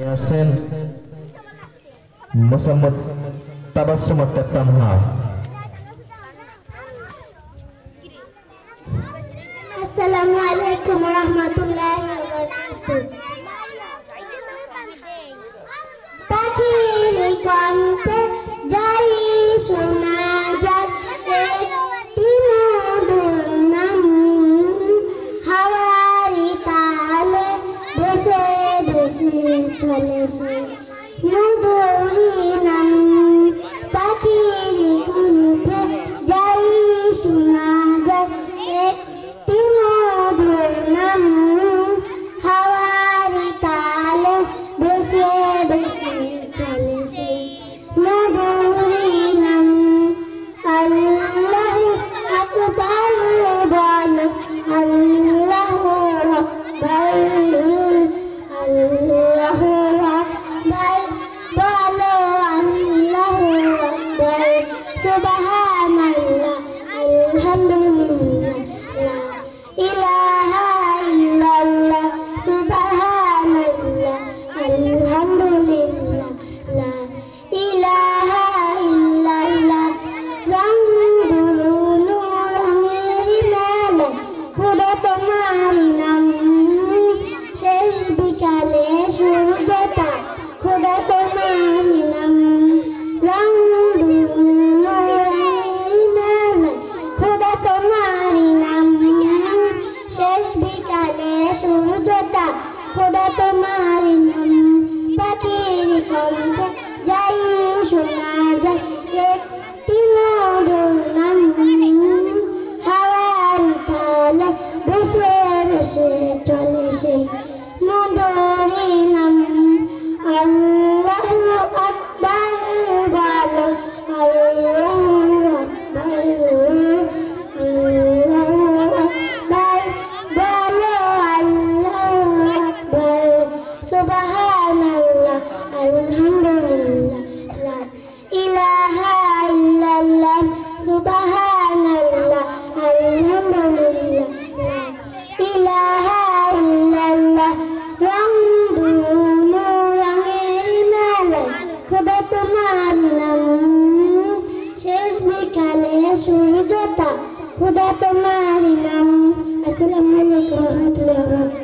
Yasin Musammad Tabassumat Tamha. Assalamualaikum warahmatullahi wabarakatuh. পাখির কণ্ঠে যাই শোনা যাচ্ছে একটি মধুর নাম, হাওয়ারি তালে ভেসে ভেসে চলে সে মধুরী নাম। পাখির কণ্ঠে যাই শোনা যাচ্ছে একটি মধুর নাম, হাওয়ারি তালে ভেসে ভেসে চলে সে মধুরী নাম। আল্লাহু আকবার বলো, আল্লাহু আকবার, আল্লাহু আকবার বলো, আল্লাহু আকবার। সুবহানাল্লাহ, আলহামদুলিল্লাহ, লা ইলাহা ইল্লাল্লাহ। সুবহানাল্লাহ, আলহামদুলিল্লাহ, লা ইলাহা ইল্লাল্লাহ। রং দুলুলু রঙের মেলে খুঁড়ে তোমার নাম, শেষ বিকালে সূর্যটা খুঁড়ে তোমার নাম। রং দুলুলু রঙের মেলে খুঁড়ে তোমার নাম, শেষ বিকালে সূর্যটা খুঁড়ে তোমার নাম। পাখির কণ্ঠে যাই শোনা যায় একটি মধুর নাম, হাওয়ার তালে ভেসে ভেসে চলে সে মধুরী নাম। আল্লাহু আকবার বলো, আল্লাহু আকবার, আল্লাহু আকবার বলো, আল্লাহু আকবার। সুবহানাল্লাহ, আলহামদুলিল্লাহ, লা ইলাহা ইল্লাল্লাহ। সুবহানাল্লাহ, আলহামদুলিল্লাহ, লা ইলাহা ইল্লাল্লাহ। রং দুলুলু রঙের মেলে খুঁড়ে তোমার নাম, শেষ বিকালে সূর্যটা খুঁড়ে তোমার নাম। আসসালামু আলাইকুম ওয়া রাহমাতুল্লাহি ওয়া বারাকাতুহু।